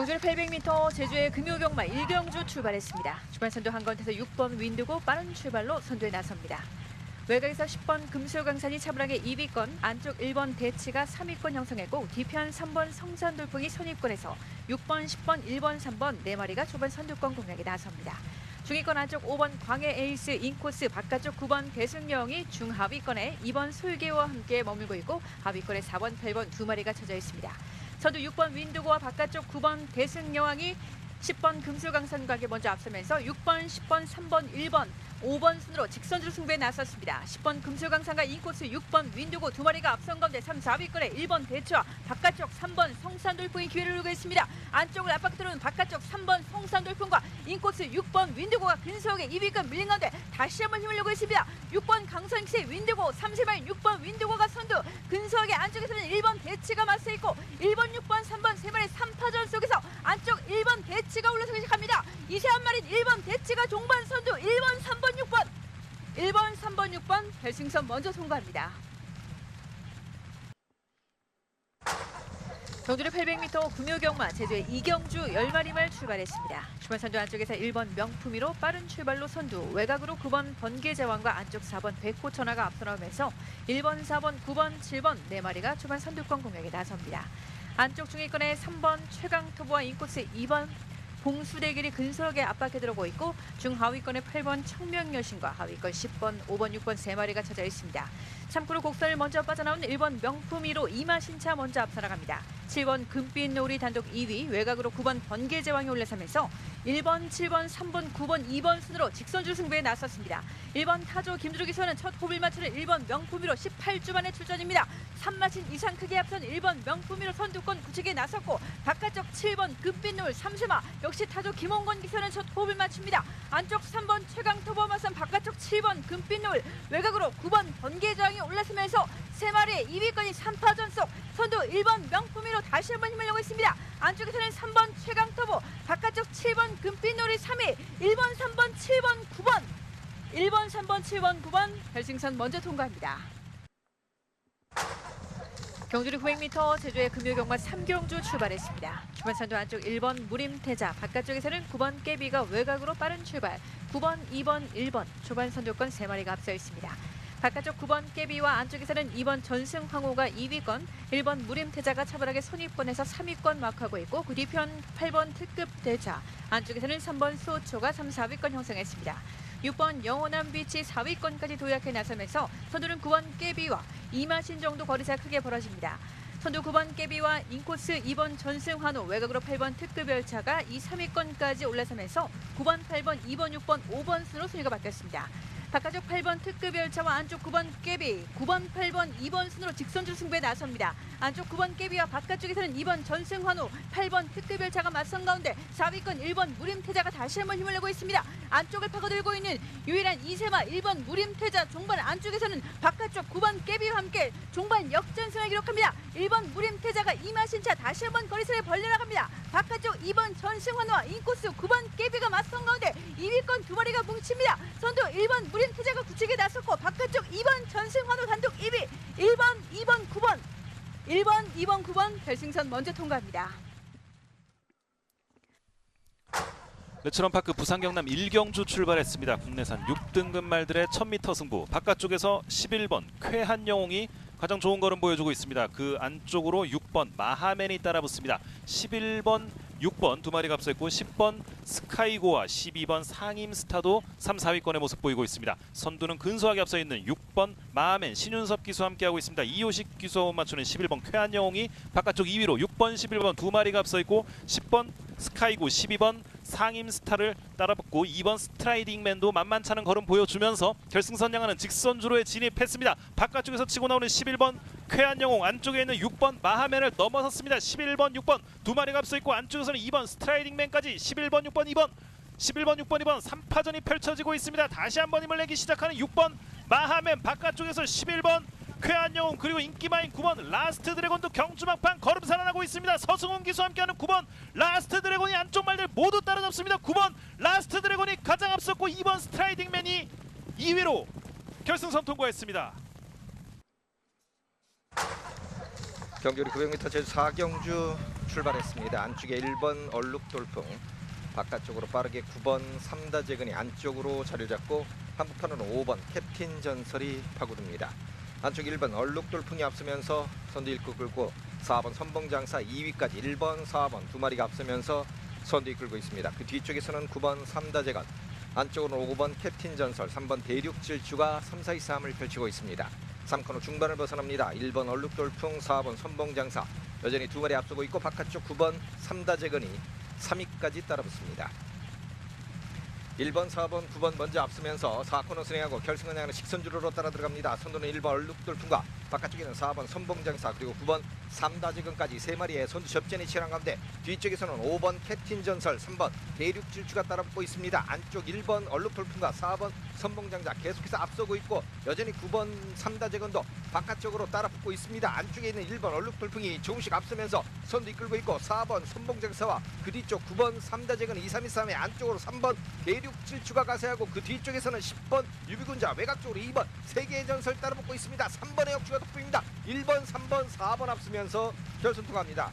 경주를 800m 제주의 금요경마 1경주 출발했습니다. 주말 선두 한 건에서 6번 윈드고 빠른 출발로 선두에 나섭니다. 외곽에서 10번 금수강산이 차분하게 2위권, 안쪽 1번 대치가 3위권 형성했고 뒤편 3번 성산돌풍이 선입권에서 6번, 10번, 1번, 3번 4마리가 초반 선두권 공략에 나섭니다. 중위권 안쪽 5번 광해 에이스 인코스, 바깥쪽 9번 대승여왕이 중하위권에 2번 솔개와 함께 머물고 있고 하위권에 4번, 8번 2마리가 쳐져 있습니다. 선두 6번 윈드고와 바깥쪽 9번 대승여왕이 10번 금수강산과에 먼저 앞서면서 6번, 10번, 3번, 1번, 5번 순으로 직선주로 승부에 나섰습니다. 10번 금수강산과 인코스 6번 윈드고 2마리가 앞선 가운데 3, 4위권에 1번 대추와 바깥쪽 3번 성산돌풍이 기회를 누리고 있습니다. 안쪽을 압박 들어오는 바깥쪽 3번 성산돌풍과 인코스 6번 윈드고가 근소하게 2위권 밀린 가운데 다시 한번 힘을 내고 있습니다. 6번 강선익스의 윈드고 3세마리 6번 윈드고가 선두, 근소하게 안쪽에서는 1번 대치가 맞서 있고 1번, 6번, 3번 3마리 3파전 속에서 안쪽 1번 대치가 올라서기 시작합니다. 이세 한 마리 1번 대치가 종반 선두, 1번, 3번, 6번 1번, 3번, 6번 결승선 먼저 통과합니다. 경주를 800m 금요경마 제주의 이경주 10마리말 출발했습니다. 주말 선두 안쪽에서 1번 명품이로 빠른 출발로 선두, 외곽으로 9번 번개제왕과 안쪽 4번 백호천하가 앞서 나오면서 1번, 4번, 9번, 7번 4마리가 초반 선두권 공략에 나섭니다. 안쪽 중위권에 3번 최강토보와 인코스 2번 봉수대길이 근소하게 압박해 들어오고 있고 중하위권에 8번 청명여신과 하위권 10번, 5번, 6번 3마리가 쳐져 있습니다. 참고로 곡선을 먼저 빠져나온 1번 명품이로 이마신차 먼저 앞서 나갑니다. 7번 금빛놀이 단독 2위, 외곽으로 9번 번개제왕이 올라서면서 1번, 7번, 3번, 9번, 2번 순으로 직선주 승부에 나섰습니다. 1번 타조 김두르기 선은 첫 호흡을 맞추는 1번 명품이로 18주 만에 출전입니다. 3마신 이상 크게 앞선 1번 명품이로 선두권 굳히기에 나섰고 바깥쪽 7번 금빛놀 3세마 역시 타조 김홍건 기선은 첫 호흡을 맞춥니다. 안쪽 3번 최강토보 맞선 바깥쪽 7번 금빛놀, 외곽으로 9번 번개저항이 올라서면서 3마리의 2위권이 3파전 속 선두 1번 명품이로 다시 한번 힘을 내고 있습니다. 안쪽에서는 3번 최강토보, 바깥쪽 7번 금빛놀이 3위, 1번, 3번, 7번, 9번 1번, 3번, 7번, 9번 결승선 먼저 통과합니다. 경주를 900m 제주의 금요경마 3경주 출발했습니다. 주말 선두 안쪽 1번 무림태자, 바깥쪽에서는 9번 깨비가 외곽으로 빠른 출발, 9번, 2번, 1번 초반 선두권 3마리가 앞서 있습니다. 바깥쪽 9번 깨비와 안쪽에서는 2번 전승황호가 2위권, 1번 무림태자가 차분하게 선입권에서 3위권 마크하고 있고 그 뒤편 8번 특급 대자, 안쪽에서는 3번 소초가 3, 4위권 형성했습니다. 6번 영원한 비치 4위권까지 도약해 나서면서 선두는 9번 깨비와 이마신 정도 거리차 크게 벌어집니다. 선두 9번 깨비와 인코스 2번 전승환호, 외곽으로 8번 특급 열차가 2, 3위권까지 올라서면서 9번, 8번, 2번, 6번, 5번 순으로 순위가 바뀌었습니다. 바깥쪽 8번 특급 열차와 안쪽 9번 깨비, 9번, 8번, 2번 순으로 직선주 승부에 나섭니다. 안쪽 9번 깨비와 바깥쪽에서는 2번 전승환호, 8번 특급 열차가 맞선 가운데 4위권 1번 무림태자가 다시 한번 힘을 내고 있습니다. 안쪽을 파고들고 있는 유일한 이세마 1번 무림태자, 종반 안쪽에서는 바깥쪽 9번 깨비와 함께 종반 역전승을 기록합니다. 1번 무림태자가 이마신차 다시 한번 거리선에 벌려나갑니다. 바깥쪽 2번 전승환호와 인코스 9번 깨비가 맞선 가운데 2위권 2마리가 뭉칩니다. 선두 1번 무림태자가 굳히게 나섰고 바깥쪽 2번 전승환호 단독 2위, 1번, 2번, 9번 1번, 2번, 9번 결승선 먼저 통과합니다. 레츠런파크 부산 경남 1경주 출발했습니다. 국내산 6등급 말들의 1000m 승부, 바깥쪽에서 11번 쾌한영웅이 가장 좋은 걸음 보여주고 있습니다. 그 안쪽으로 6번 마하맨이 따라붙습니다. 11번 6번 2마리가 앞서 있고 10번 스카이고와 12번 상임스타도 3, 4위권의 모습 보이고 있습니다. 선두는 근소하게 앞서 있는 6번 마하맨 신윤섭 기수와 함께하고 있습니다. 이호식 기수와 맞추는 11번 쾌한영웅이 바깥쪽 2위로 6번 11번 2마리가 앞서 있고 10번 스카이고 12번 상임스타를 따라붙고 2번 스트라이딩맨도 만만찮은 걸음 보여주면서 결승선 향하는 직선주로에 진입했습니다. 바깥쪽에서 치고 나오는 11번 쾌한영웅, 안쪽에 있는 6번 마하맨을 넘어섰습니다. 11번 6번 2마리가 앞서 있고 안쪽에서는 2번 스트라이딩맨까지 11번 6번 2번 11번 6번 2번 3파전이 펼쳐지고 있습니다. 다시 한번 힘을 내기 시작하는 6번 마하맨, 바깥쪽에서 11번 쾌한영웅, 그리고 인기마인 9번 라스트 드래곤도 경주 막판 걸음 살아나고 있습니다. 서승훈 기수와 함께하는 9번 라스트 드래곤이 안쪽 말들 모두 따라잡습니다. 9번 라스트 드래곤이 가장 앞섰고 2번 스트라이딩맨이 2위로 결승선 통과했습니다. 경주리 900m 제주 4경주 출발했습니다. 안쪽에 1번 얼룩돌풍, 바깥쪽으로 빠르게 9번 삼다재근이 안쪽으로 자리 잡고 한복판으로 5번 캡틴 전설이 파고듭니다. 안쪽 1번 얼룩돌풍이 앞서면서 선두 1구 끌고 4번 선봉장사 2위까지 1번 4번 두 마리가 앞서면서 선두 이끌고 있습니다. 그 뒤쪽에서는 9번 삼다재건, 안쪽으로 5번 캡틴 전설, 3번 대륙질주가 3, 4, 2, 3을 펼치고 있습니다. 3코너 중반을 벗어납니다. 1번 얼룩돌풍, 4번 선봉장사 여전히 두 마리 앞서고 있고 바깥쪽 9번 삼다재건이 3위까지 따라붙습니다. 1번, 4번, 9번 먼저 앞서면서 4코너 진행하고 결승을 향하는 식선주로로 따라 들어갑니다. 선두는 1번 얼룩돌풍과 바깥쪽에는 4번 선봉장사 그리고 9번 삼다재근까지 세 마리의 선두 접전이 치열한 가운데 뒤쪽에서는 5번 캡틴 전설, 3번 대륙질주가 따라붙고 있습니다. 안쪽 1번 얼룩돌풍과 4번 선봉장사 계속해서 앞서고 있고 여전히 9번 삼다재근도 바깥쪽으로 따라붙고 있습니다. 안쪽에 있는 1번 얼룩돌풍이 조금씩 앞서면서 선두 이끌고 있고 4번 선봉장사와 그 뒤쪽 9번 삼다재근 2, 3, 2, 3의 안쪽으로 3번 대륙질주가 가세하고 그 뒤쪽에서는 10번 유비군자 외곽쪽으로 2번 세계의 전설 따라붙고 있습니다. 3번의 역주가 돋보입니다. 1번, 3번, 4번 앞서면서 결선 통합니다.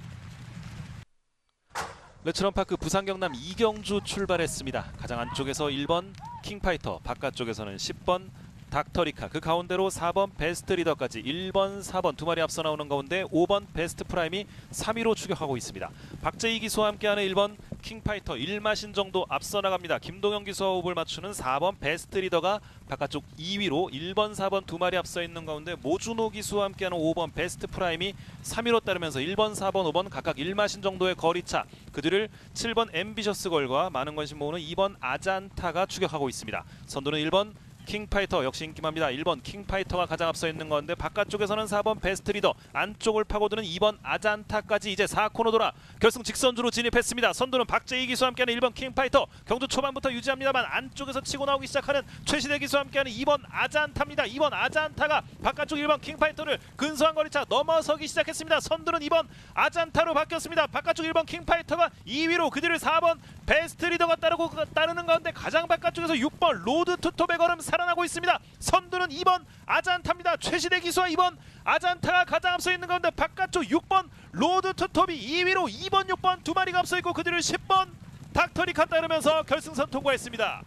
레츠런파크 부산 경남 이경주 출발했습니다. 가장 안쪽에서 1번 킹파이터, 바깥쪽에서는 10번 닥터리카, 그 가운데로 4번 베스트 리더까지 1번, 4번 두 마리 앞서 나오는 가운데 5번 베스트 프라임이 3위로 추격하고 있습니다. 박재희 기수와 함께하는 1번 킹파이터 1마신 정도 앞서 나갑니다. 김동현 기수와 호흡을 맞추는 4번 베스트 리더가 바깥쪽 2위로 1번, 4번 두 마리 앞서 있는 가운데 모준호 기수와 함께하는 5번 베스트 프라임이 3위로 따르면서 1번, 4번, 5번 각각 1마신 정도의 거리차, 그들을 7번 앰비셔스 걸과 많은 관심 모으는 2번 아잔타가 추격하고 있습니다. 선두는 1번 킹파이터 역시 인기만입니다. 1번 킹파이터가 가장 앞서 있는 건데 바깥쪽에서는 4번 베스트 리더, 안쪽을 파고드는 2번 아잔타까지 이제 4코너 돌아 결승 직선주로 진입했습니다. 선두는 박재희 기수와 함께하는 1번 킹파이터, 경주 초반부터 유지합니다만 안쪽에서 치고 나오기 시작하는 최시대 기수와 함께하는 2번 아잔타입니다. 2번 아잔타가 바깥쪽 1번 킹파이터를 근소한 거리차 넘어서기 시작했습니다. 선두는 2번 아잔타로 바뀌었습니다. 바깥쪽 1번 킹파이터가 2위로 그 뒤를 4번 베스트 리더가 따르는 가운데 가장 바깥쪽에서 6번 로드 투톱의 걸음 살아나고 있습니다. 선두는 2번 아잔타입니다. 최시대 기수와 2번 아잔타가 가장 앞서 있는 가운데 바깥쪽 6번 로드 투톱이 2위로 2번, 6번 두 마리가 앞서 있고 그 뒤를 10번 닥터리카 따르면서 결승선 통과했습니다.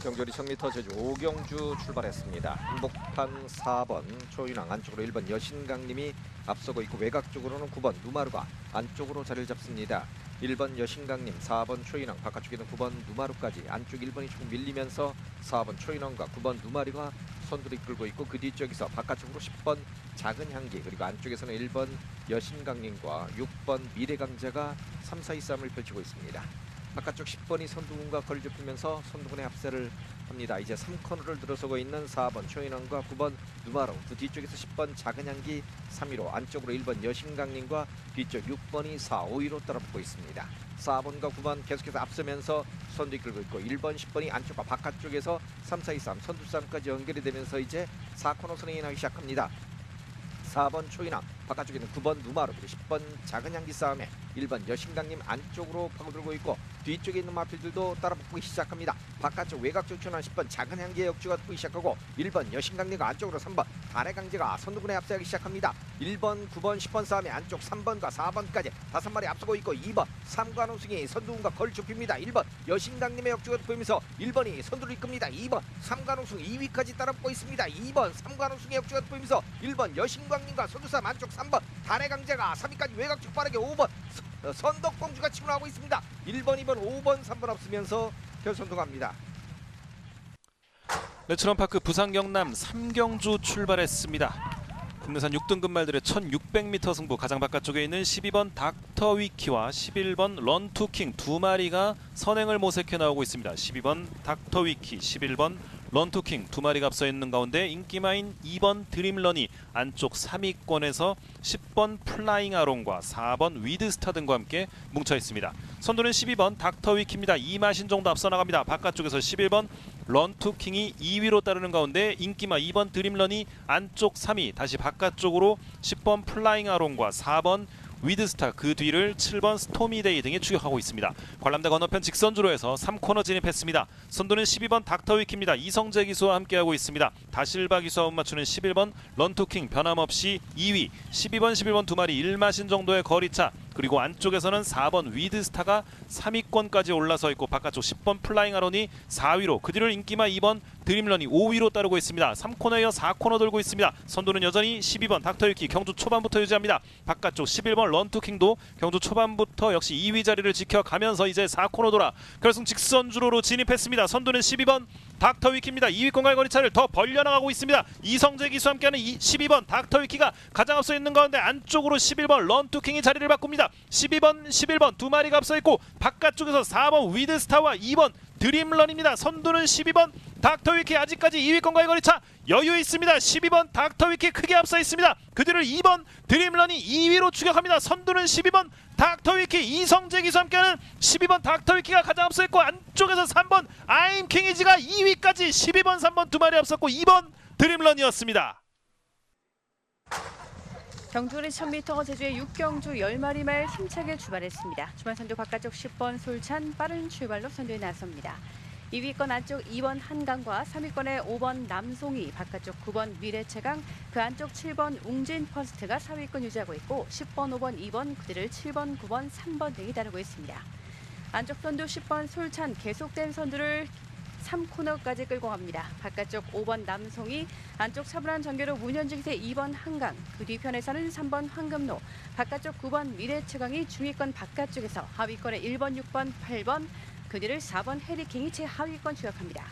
경주리 1000m 제주 오경주 출발했습니다. 한복판 4번 초인왕, 안쪽으로 1번 여신강님이 앞서고 있고 외곽 쪽으로는 9번 누마루가 안쪽으로 자리를 잡습니다. 1번 여신강님, 4번 초인왕, 바깥쪽에는 9번 누마루까지 안쪽 1번이 조금 밀리면서 4번 초인왕과 9번 누마루가 선두를 이끌고 있고 그 뒤쪽에서 바깥쪽으로 10번 작은 향기 그리고 안쪽에서는 1번 여신강님과 6번 미래강자가 3, 4, 2, 3을 펼치고 있습니다. 바깥쪽 10번이 선두군과 거리 좁히면서 선두군의 합세를 합니다. 이제 3코너를 들어서고 있는 4번 초인왕과 9번 누마루, 그 뒤쪽에서 10번 작은 향기 3위로, 안쪽으로 1번 여신강님과 뒤쪽 6번이 4, 5위로 따라붙고 있습니다. 4번과 9번 계속해서 앞서면서 선두 이끌고 있고 1번, 10번이 안쪽과 바깥쪽에서 3, 4, 2, 3 선두 싸움까지 연결이 되면서 이제 4코너 선행이 나기 시작합니다. 4번 초인왕, 바깥쪽에는 9번 누마루, 10번 작은 향기 싸움에 1번 여신강님 안쪽으로 파고들고 있고 뒤쪽에 있는 마필들도 따라붙기 시작합니다. 바깥쪽 외곽쪽 초인왕 10번 작은 향기의 역주가 붙기 시작하고 1번 여신강님과 안쪽으로 3번 달의 강제가 선두군에 앞서기 시작합니다. 1번, 9번, 10번 싸움에 안쪽 3번과 4번까지 5마리 앞서고 있고 2번 삼관우승이 선두군과 거리 좁힙니다. 1번 여신강님의 역주가 보이면서 1번이 선두를 이끕니다. 2번 삼관우승 2위까지 따라붙고 있습니다. 2번 삼관우승의 역주가 보이면서 1번 여신강님과 선두싸움 안쪽 3번 달의 강제가 3위까지 외곽쪽 빠르게 5번 선덕공주가 치고 나오고 있습니다. 1번, 2번, 5번, 3번 앞서면서 결선 통합니다. 레츠런파크 부산 경남 삼경주 출발했습니다. 국내산 6등급 말들의 1600m 승부, 가장 바깥쪽에 있는 12번 닥터위키와 11번 런투킹 두 마리가 선행을 모색해 나오고 있습니다. 12번 닥터위키, 11번 런투킹 두 마리가 앞서 있는 가운데 인기마인 2번 드림런이 안쪽 3위권에서 10번 플라잉 아론과 4번 위드스타 등과 함께 뭉쳐 있습니다. 선두는 12번 닥터위키입니다. 2마신 정도 앞서 나갑니다. 바깥쪽에서 11번 런투킹이 2위로 따르는 가운데 인기마 2번 드림런이 안쪽 3위, 다시 바깥쪽으로 10번 플라잉 아론과 4번 위드스타, 그 뒤를 7번 스토미데이 등이 추격하고 있습니다. 관람대 건너편 직선주로 해서 3코너 진입했습니다. 선두는 12번 닥터위키입니다. 이성재 기수와 함께하고 있습니다. 다실바 기수와 맞추는 11번 런투킹 변함없이 2위, 11번 두 마리 1마신 정도의 거리차, 그리고 안쪽에서는 4번 위드스타가 3위권까지 올라서 있고 바깥쪽 10번 플라잉 아론이 4위로, 그 뒤를 인기마 2번 드림런이 5위로 따르고 있습니다. 3코너에 이어 4코너 돌고 있습니다. 선두는 여전히 12번 닥터유키 경주 초반부터 유지합니다. 바깥쪽 11번 런투킹도 경주 초반부터 역시 2위 자리를 지켜가면서 이제 4코너 돌아 결승 직선주로로 진입했습니다. 선두는 12번 닥터위키입니다. 2위권 갈거리차를 더 벌려나가고 있습니다. 이성재 기수와 함께하는 12번 닥터위키가 가장 앞서 있는 가운데 안쪽으로 11번 런투킹이 자리를 바꿉니다. 11번 두 마리가 앞서 있고 바깥쪽에서 4번 위드스타와 2번 드림런입니다. 선두는 12번 닥터위키, 아직까지 2위권 갈거리차 여유 있습니다. 12번 닥터위키 크게 앞서 있습니다. 그 뒤를 2번 드림런이 2위로 추격합니다. 선두는 12번 닥터위키, 이성재 기수와 함께하는 12번 닥터위키가 가장 앞서 있고 안쪽에서 3번 아임 킹이지가 2위까지 12번 3번 두 마리 앞섰고 2번 드림런이었습니다. 경주는 1000m 제주의 6경주 10마리 말 힘차게 출발했습니다. 주말 선두 바깥쪽 10번 솔찬 빠른 출발로 선두에 나섭니다. 2위권 안쪽 2번 한강과 3위권의 5번 남송이, 바깥쪽 9번 미래최강, 그 안쪽 7번 웅진 퍼스트가 4위권 유지하고 있고 10번, 5번, 2번, 그들을 7번, 9번, 3번 등이 따르고 있습니다. 안쪽 선두 10번 솔찬 계속된 선두를 3코너까지 끌고 갑니다. 바깥쪽 5번 남송이, 안쪽 차분한 전개로 문현직세 2번 한강, 그 뒤편에서는 3번 황금로, 바깥쪽 9번 미래최강이 중위권 바깥쪽에서 하위권의 1번, 6번, 8번, 그 뒤를 4번 해리킹이 제하위권 추격합니다.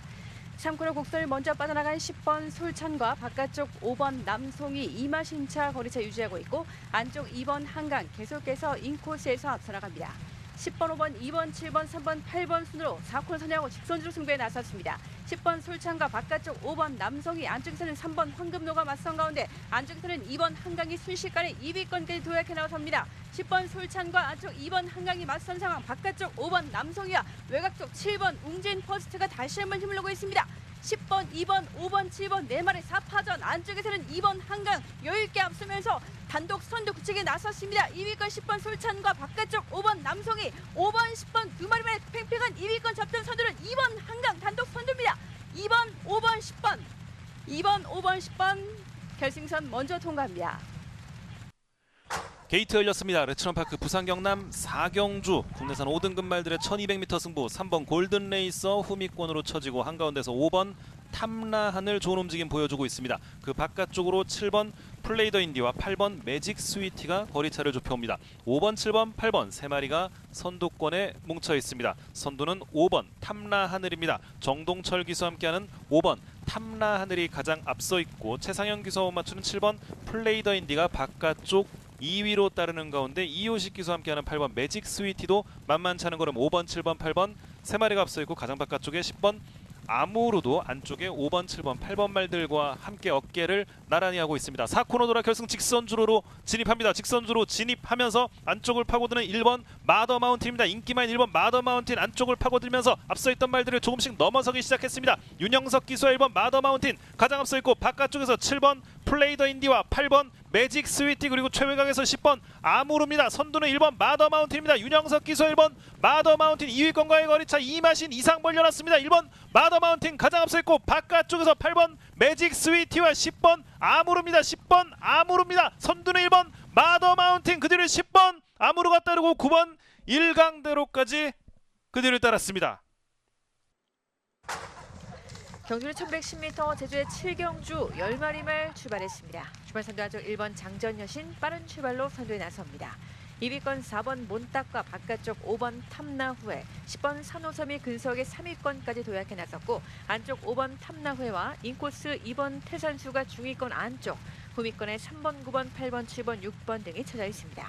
3코너 곡선을 먼저 빠져나간 10번 솔찬과 바깥쪽 5번 남송이 이마신차 거리차 유지하고 있고 안쪽 2번 한강 계속해서 인코스에서 앞서 나갑니다. 10번, 5번, 2번, 7번, 3번, 8번 순으로 4코너 선회하고 직선주로 승부에 나섰습니다. 10번 솔찬과 바깥쪽 5번 남성이, 안쪽에서는 3번 황금로가 맞선 가운데 안쪽에서는 2번 한강이 순식간에 2위권까지 도약해 나섭니다. 10번 솔찬과 안쪽 2번 한강이 맞선 상황, 바깥쪽 5번 남성이와 외곽쪽 7번 웅진 퍼스트가 다시 한번 힘을 내고 있습니다. 10번, 2번, 5번, 7번 네 마리 4파전, 안쪽에서는 2번 한강 여유있게 앞서면서 단독 선두 구치기에 나섰습니다. 2위권 10번 솔찬과 바깥쪽 5번 남성이, 5번, 10번 두 마리만에 팽팽한 2위권 잡던 선두는 2번 한강 단독 선두입니다. 2번, 5번, 10번, 2번, 5번, 10번 결승선 먼저 통과합니다. 게이트 열렸습니다. 레츠런파크 부산 경남 4경주 국내산 5등급 말들의 1200m 승부, 3번 골든레이서 후미권으로 쳐지고 한가운데서 5번 탐라하늘 좋은 움직임 보여주고 있습니다. 그 바깥쪽으로 7번 플레이더 인디와 8번 매직 스위티가 거리차를 좁혀옵니다. 5번, 7번, 8번 세 마리가 선두권에 뭉쳐 있습니다. 선두는 5번 탐라하늘입니다. 정동철 기수와 함께하는 5번 탐라하늘이 가장 앞서 있고 최상현 기수와 맞추는 7번 플레이더 인디가 바깥쪽 2위로 따르는 가운데 이효식 기수와 함께하는 8번 매직 스위티도 만만치 않은 걸음 5번, 7번, 8번 세 마리가 앞서 있고 가장 바깥쪽에 10번 아무로도 안쪽에 5번, 7번, 8번 말들과 함께 어깨를 나란히 하고 있습니다. 4코너 돌아 결승 직선주로로 진입합니다. 직선주로 진입하면서 안쪽을 파고드는 1번 마더 마운틴입니다. 인기만 1번 마더 마운틴 안쪽을 파고들면서 앞서 있던 말들을 조금씩 넘어서기 시작했습니다. 윤영석 기수와 1번 마더 마운틴 가장 앞서 있고 바깥쪽에서 7번 플레이더 인디와 8번 매직 스위티, 그리고 최외곽에서 10번 아무르입니다. 선두는 1번 마더 마운틴입니다. 윤영석 기수 1번 마더 마운틴 2위권과의 거리차 이마신 이상 벌려놨습니다. 1번 마더 마운틴 가장 앞서 있고 바깥쪽에서 8번 매직 스위티와 10번 아무르입니다. 10번 아무르입니다. 선두는 1번 마더 마운틴, 그 뒤를 10번 아무르가 따르고 9번 일강대로까지 그 뒤를 따랐습니다. 경주는 1110m 제주의 7경주 10마리 말 출발했습니다. 주말 선두 안쪽 1번 장전여신 빠른 출발로 선두에 나섭니다. 2위권 4번 몬딱과 바깥쪽 5번 탐나후에, 10번 산호섬이 근석의 3위권까지 도약해 나섰고 안쪽 5번 탐나후에와 인코스 2번 태산수가 중위권 안쪽, 후위권에 3번, 9번, 8번, 7번, 6번 등이 쳐져 있습니다.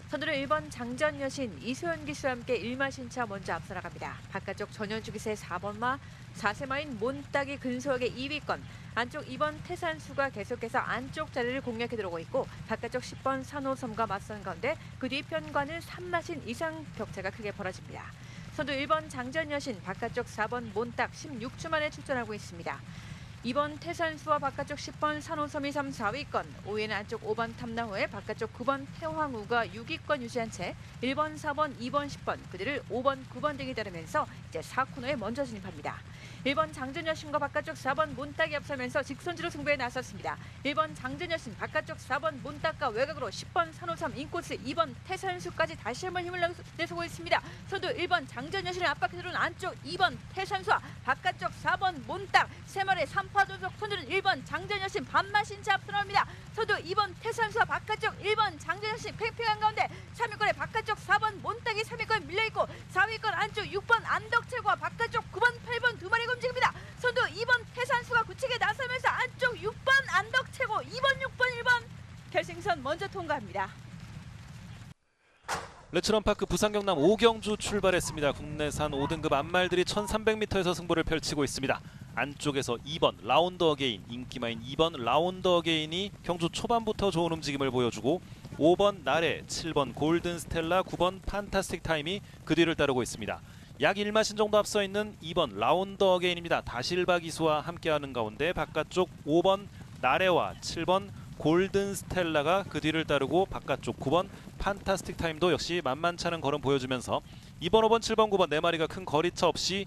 선두는 1번 장전여신 이소연 기수와 함께 1마신차 먼저 앞서 나갑니다. 바깥쪽 전현주 기수의 4번마, 4세마인 몬딱이 근소하게 2위권, 안쪽 2번 태산수가 계속해서 안쪽 자리를 공략해 들어오고 있고 바깥쪽 10번 산호섬과 맞선 가운데 그 뒤편과는 3마신 이상 격차가 크게 벌어집니다. 선두 1번 장전여신, 바깥쪽 4번 몬딱 16주 만에 출전하고 있습니다. 2번 태산수와 바깥쪽 10번 산호섬이 3, 4위권, 5위는 안쪽 5번 탐나호에 바깥쪽 9번 태황우가 6위권 유지한 채 1번, 4번, 2번, 10번, 그 뒤를 5번, 9번 등이 따르면서 이제 4코너에 먼저 진입합니다. 1번 장전여신과 바깥쪽 4번 몬딱이 앞서면서 직선주로 승부에 나섰습니다. 1번 장전여신, 바깥쪽 4번 몬딱과 외곽으로 10번 산호섬, 인코스 2번 태산수까지 다시 한번 힘을 내서고 있습니다. 선두 1번 장전여신을 압박해 들어온 안쪽 2번 태산수와 바깥쪽 4번 몬딱, 세 마리 3파 전속 선두는 1번 장전여신 반마신 채 앞서 나옵니다. 선두 2번 태산수와 바깥쪽 1번 장전여신 팽팽한 가운데 3위권에 바깥쪽 4번 몬딱이 3위권 밀려있고 4위권 안쪽 6번 안덕채과 바깥쪽 9번 8번 두 마리가 움직입니다. 선두 2번 태산수가 굳히게 나서면서 안쪽 6번 안덕채고 2번 6번 1번 결승선 먼저 통과합니다. 레츠런파크 부산 경남 5경주 출발했습니다. 국내산 5등급 암말들이 1300m에서 승부를 펼치고 있습니다. 안쪽에서 2번 라운드 어게인, 인기마인 2번 라운드 어게인이 경주 초반부터 좋은 움직임을 보여주고 5번 나래, 7번 골든 스텔라, 9번 판타스틱 타임이 그 뒤를 따르고 있습니다. 약 1마신 정도 앞서 있는 2번 라운드 어게인입니다. 다실바 기수와 함께하는 가운데 바깥쪽 5번 나래와 7번 골든 스텔라가 그 뒤를 따르고 바깥쪽 9번 판타스틱 타임도 역시 만만치 않은 걸음 보여주면서 2번, 5번, 7번, 9번 네 마리가 큰 거리차 없이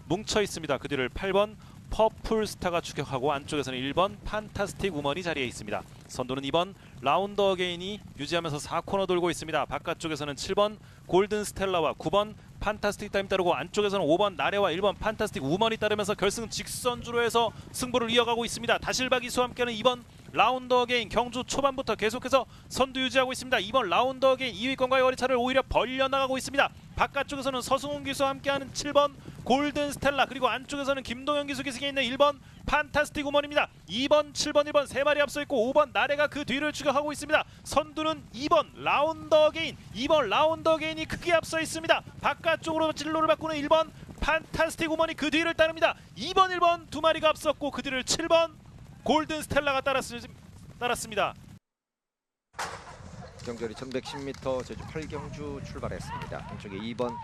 뭉쳐 있습니다. 그 뒤를 8번 퍼플스타가 추격하고 안쪽에서는 1번 판타스틱 우먼이 자리에 있습니다. 선두는 2번 라운드 어게인이 유지하면서 4코너 돌고 있습니다. 바깥쪽에서는 7번 골든 스텔라와 9번 판타스틱 타임 따르고 안쪽에서는 5번 나래와 1번 판타스틱 우먼이 따르면서 결승 직선주로 해서 승부를 이어가고 있습니다. 다실바 기수와 함께하는 2번 라운드 어게인, 경주 초반부터 계속해서 선두 유지하고 있습니다. 2번 라운드 어게인 2위권과의 거리차를 오히려 벌려나가고 있습니다. 바깥쪽에서는 서승훈 기수와 함께하는 7번 골든 스텔라, 그리고 안쪽에서는 김동현 기수 기승에 있는 1번 판타스틱 우먼입니다. 2번, 7번, 1번 세 마리 앞서 있고 5번 나래가 그 뒤를 추격하고 있습니다. 선두는 2번 라운드 어게인, 2번 라운드 어게인이 크게 앞서 있습니다. 바깥쪽으로 진로를 바꾸는 1번 판타스틱 우먼이 그 뒤를 따릅니다. 2번, 1번 두 마리가 앞섰고 그 뒤를 7번 골든 스텔라가 따랐습니다. 경절이 1110m 제주 8경주 출발했습니다. 한쪽에 2번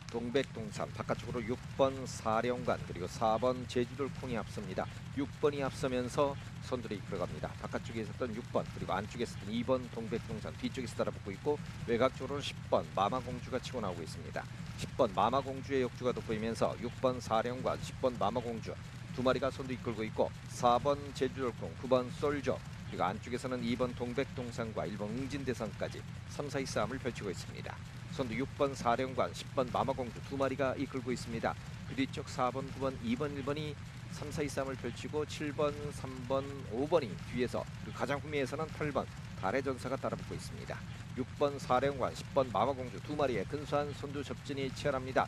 동백동산, 바깥쪽으로 6번 사령관, 그리고 4번 제주돌콩이 앞섭니다. 6번이 앞서면서 선두를 이끌어갑니다. 바깥쪽에 있었던 6번, 그리고 안쪽에 있었던 2번 동백동산, 뒤쪽에서 따라붙고 있고 외곽쪽으로는 10번 마마공주가 치고 나오고 있습니다. 10번 마마공주의 역주가 돋보이면서 6번 사령관, 10번 마마공주 두 마리가 선두 이끌고 있고 4번 제주돌콩, 9번 솔저, 그리고 안쪽에서는 2번 동백동산과 1번 웅진대선까지 3, 4위 싸움을 펼치고 있습니다. 선두 6번 사령관, 10번 마마공주 두 마리가 이끌고 있습니다. 그 뒤쪽 4번, 9번, 2번, 1번이 3, 4위 싸움을 펼치고 7번, 3번, 5번이 뒤에서, 그리고 가장 후미에서는 8번 달의 전사가 따라붙고 있습니다. 6번 사령관, 10번 마마공주 두 마리의 근소한 선두 접전이 치열합니다.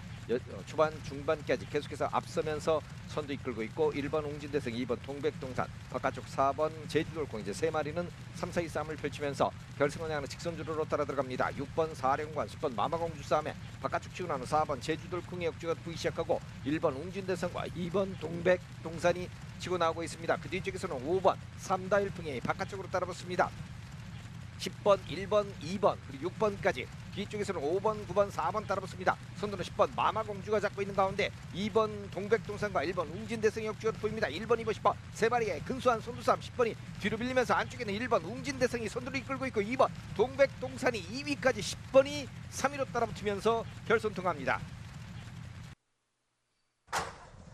초반 중반까지 계속해서 앞서면서 선두 이끌고 있고 1번 웅진대성, 2번 동백동산, 바깥쪽 4번 제주돌콩, 이제 세 마리는 3, 4위 싸움을 펼치면서 결승을 향하는 직선주로로 따라 들어갑니다. 6번 사령관, 10번 마마공주 싸움에 바깥쪽 치고 나는 4번 제주돌콩의 역주가 보기 시작하고 1번 웅진대성과 2번 동백동산이 치고 나오고 있습니다. 그 뒤쪽에서는 5번 삼다일풍이 바깥쪽으로 따라붙습니다. 10번, 1번, 2번, 그리고 6번까지 뒤쪽에서는 5번, 9번, 4번 따라붙습니다. 선두는 10번 마마공주가 잡고 있는 가운데 2번 동백동산과 1번 웅진대성의 역주가 보입니다. 1번, 2번, 10번 세 마리의 근소한 선두싸움, 10번이 뒤로 밀리면서 안쪽에는 1번 웅진대성이 선두를 이끌고 있고 2번 동백동산이 2위까지, 10번이 3위로 따라붙으면서 결선 통합니다.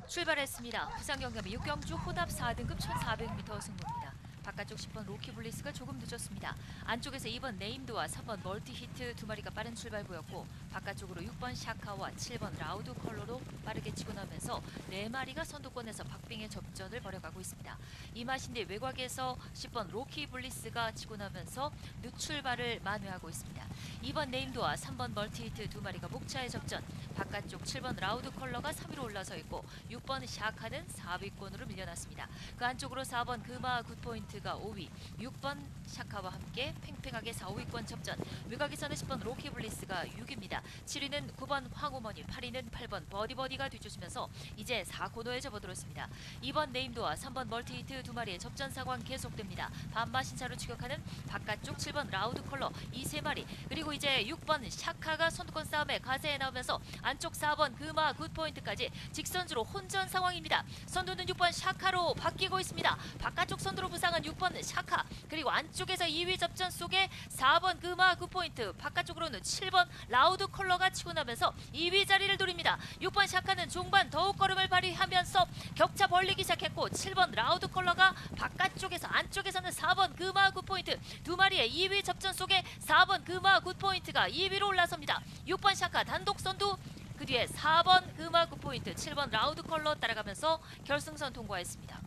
출발했습니다. 부산 경남 6경주 호답 4등급 1400m 승부입니다. 바깥쪽 10번 로키블리스가 조금 늦었습니다. 안쪽에서 2번 네임드와 3번 멀티히트 두 마리가 빠른 출발 보였고 바깥쪽으로 6번 샤카와 7번 라우드 컬러로 빠르게 치고 나면서 네 마리가 선두권에서 박빙의 접전을 벌여가고 있습니다. 이마신대 외곽에서 10번 로키블리스가 치고 나면서 늦출발을 만회하고 있습니다. 2번 네임드와 3번 멀티히트 두 마리가 목차의 접전, 바깥쪽 7번 라우드 컬러가 3위로 올라서 있고 6번 샤카는 4위권으로 밀려났습니다. 그 안쪽으로 4번 금화 굿포인트 히트가 5위, 6번 샤카와 함께 팽팽하게 4, 5위권 접전. 외곽에서는 10번 로키블리스가 6위입니다. 7위는 9번 황호머니, 8위는 8번 버디버디가 뒤쫓으면서 이제 4코너에 접어들었습니다. 2번 네임도와 3번 멀티히트 두 마리의 접전 상황 계속됩니다. 반마 신차로 추격하는 바깥쪽 7번 라우드 컬러 이 세 마리, 그리고 이제 6번 샤카가 선두권 싸움에 가세에 나오면서 안쪽 4번 금화 굿포인트까지 직선주로 혼전 상황입니다. 선두는 6번 샤카로 바뀌고 있습니다. 바깥쪽 선두로 부상한 6번 샤카, 그리고 안쪽에서 2위 접전 속에 4번 금화 굿포인트, 바깥쪽으로는 7번 라우드 컬러가 치고 나면서 2위 자리를 노립니다. 6번 샤카는 중반 더욱 걸음을 발휘하면서 격차 벌리기 시작했고, 7번 라우드 컬러가 바깥쪽에서 안쪽에서는 4번 금화 굿포인트 두 마리의 2위 접전 속에 4번 금화 굿포인트가 2위로 올라섭니다. 6번 샤카 단독 선두, 그 뒤에 4번 금화 굿포인트, 7번 라우드 컬러 따라가면서 결승선 통과했습니다.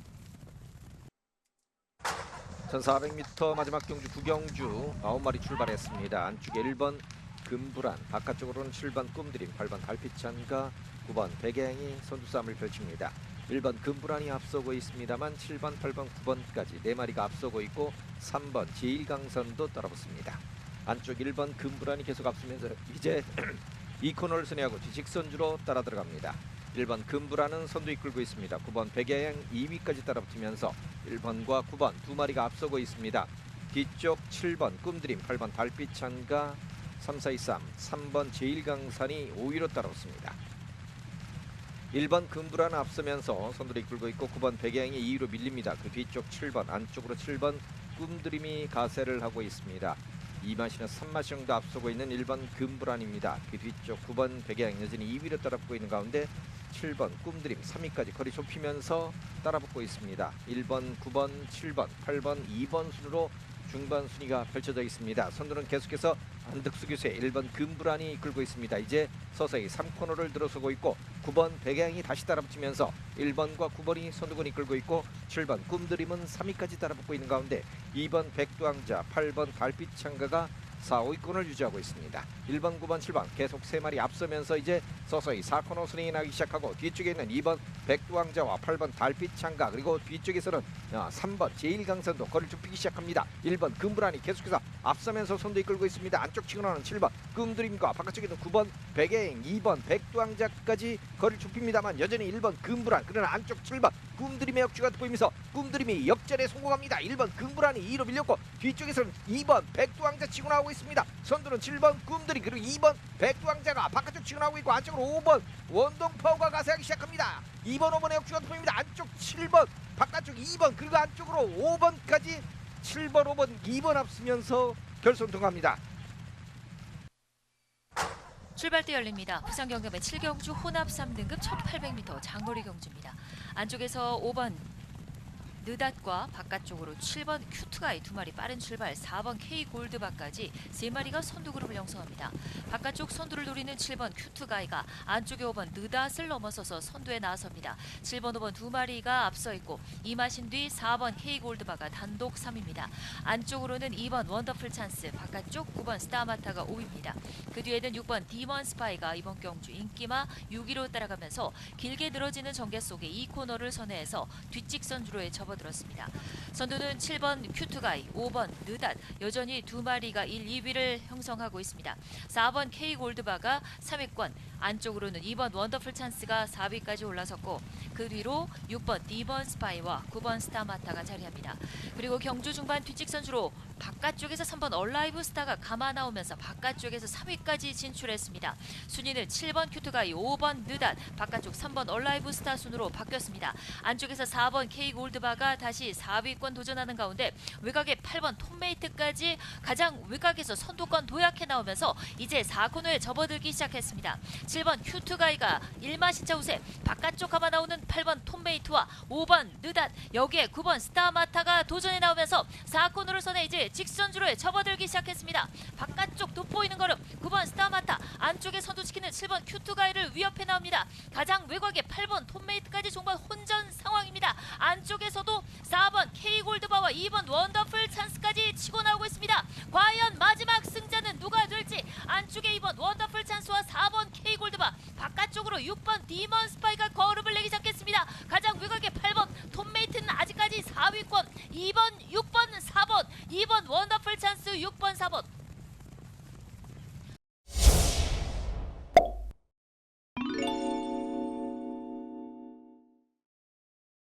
1400m 마지막 경주 구경주 9마리 출발했습니다. 안쪽에 1번 금불안, 바깥쪽으로는 7번 꿈드림, 8번 달빛찬과 9번 백양이 선두 싸움을 펼칩니다. 1번 금불안이 앞서고 있습니다만 7번, 8번, 9번까지 4마리가 앞서고 있고 3번 제1강선도 따라붙습니다. 안쪽 1번 금불안이 계속 앞서면서 이제 이 코너를 선회하고 직선주로 따라 들어갑니다. 1번 금불안은 선두 이끌고 있습니다. 9번 백야양 2위까지 따라붙으면서 1번과 9번 두 마리가 앞서고 있습니다. 뒤쪽 7번 꿈드림, 8번 달빛찬과 3, 4, 2, 3번 제1강산이 5위로 따라붙습니다. 1번 금불안은 앞서면서 선두를 이끌고 있고 9번 백야양이 2위로 밀립니다. 그 뒤쪽 7번, 안쪽으로 7번 꿈드림이 가세를 하고 있습니다. 2마시는 3마시 정도 앞서고 있는 1번 금불안입니다. 그 뒤쪽 9번 백야양 여전히 2위로 따라붙고 있는 가운데 7번 꿈드림 3위까지 거리 좁히면서 따라붙고 있습니다. 1번, 9번, 7번, 8번, 2번 순으로 중반 순위가 펼쳐져 있습니다. 선두는 계속해서 안덕수 교수의 1번 금불안이 이끌고 있습니다. 이제 서서히 3코너를 들어서고 있고 9번 백양이 다시 따라붙으면서 1번과 9번이 선두권 이끌고 있고 7번 꿈드림은 3위까지 따라붙고 있는 가운데 2번 백두왕자, 8번 달빛창가가 4, 5위권을 유지하고 있습니다. 1번, 9번, 7번 계속 3마리 앞서면서 이제 서서히 4코너 순행이 나기 시작하고 뒤쪽에 있는 2번 백두왕자와 8번 달빛창가, 그리고 뒤쪽에서는 3번 제1강선도 거리를 좁히기 시작합니다. 1번 금불안이 계속해서 앞서면서 선두 이끌고 있습니다. 안쪽 치고 나오는 7번 꿈드림과 바깥쪽에 있는 9번 백여행, 2번 백두왕자까지 거리를 좁힙니다만 여전히 1번 금불안, 그러나 안쪽 7번 꿈드림의 역주가 보이면서 꿈드림이 역전에 성공합니다. 1번 금불안이 2위로 밀렸고 뒤쪽에서는 2번 백두왕자 치고 나오고 있습니다. 선두는 7번 꿈드림, 그리고 2번 백두왕자가 바깥쪽 치고 나오고 있고 안쪽으로 5번 원동파워가 가세하기 시작합니다. 2번, 5번의 역주가 보입니다. 안쪽 7번, 바깥쪽 2번, 그리고 안쪽으로 5번까지 7번, 5번, 2번 앞서면서 결선 통합니다. 출발대 열립니다. 부산 경남의 7경주 혼합 3등급 1800m 장거리 경주입니다. 안쪽에서 5번 느닷과 바깥쪽으로 7번 큐트가이 두 마리 빠른 출발, 4번 K 골드바까지 세 마리가 선두 그룹을 형성합니다. 바깥쪽 선두를 노리는 7번 큐트가이가 안쪽에 5번 느닷을 넘어서서 선두에 나섭니다. 7번, 5번 두 마리가 앞서 있고 이마신 뒤 4번 K 골드바가 단독 3위입니다. 안쪽으로는 2번 원더풀 찬스, 바깥쪽 9번 스타마타가 5위입니다. 그 뒤에는 6번 디먼 스파이가 이번 경주 인기마 6위로 따라가면서 길게 늘어지는 전개 속에 2코너를 선회해서 뒷직선주로에 접어들었습니다. 선두는 7번 큐트가이, 5번 느닷 여전히 두 마리가 1, 2위를 형성하고 있습니다. 4번 K 골드바가 3위권, 안쪽으로는 2번 원더풀 찬스가 4위까지 올라섰고 그 뒤로 6번 디먼 스파이와 9번 스타마타가 자리합니다. 그리고 경주 중반 뒷직선주로 바깥쪽에서 3번 얼라이브 스타가 감아 나오면서 바깥쪽에서 3위까지 진출했습니다. 순위는 7번 큐트가이, 5번 느닷, 바깥쪽 3번 얼라이브 스타 순으로 바뀌었습니다. 안쪽에서 4번 K 골드바가 다시 4위권 도전하는 가운데 외곽에 8번 톰메이트까지 가장 외곽에서 선두권 도약해 나오면서 이제 4코너에 접어들기 시작했습니다. 7번 큐트가이가 1마신차 우세, 바깥쪽 감아 나오는 8번 톰메이트와 5번 느닷, 여기에 9번 스타마타가 도전해 나오면서 4코너를 선해 이제 직선주로에 접어들기 시작했습니다. 바깥쪽 돋보이는 걸음 9번 스타마타, 안쪽에 선두지키는 7번 큐트가이를 위협해 나옵니다. 가장 외곽에 8번 톰메이트까지 종반 혼전 상황입니다. 안쪽에서도 4번 K 골드바와 2번 원더풀 찬스까지 치고 나오고 있습니다. 과연 마지막 승자는 누가 될지. 안쪽에 2번 원더풀 찬스와 4번 K 골드바, 바깥쪽으로 6번 디먼 스파이가 걸음을 내기 시작했습니다. 가장 외곽에 8번 톰메이트는 아직까지 4위권, 2번 6번 2번 원더풀 찬스, 6번 4번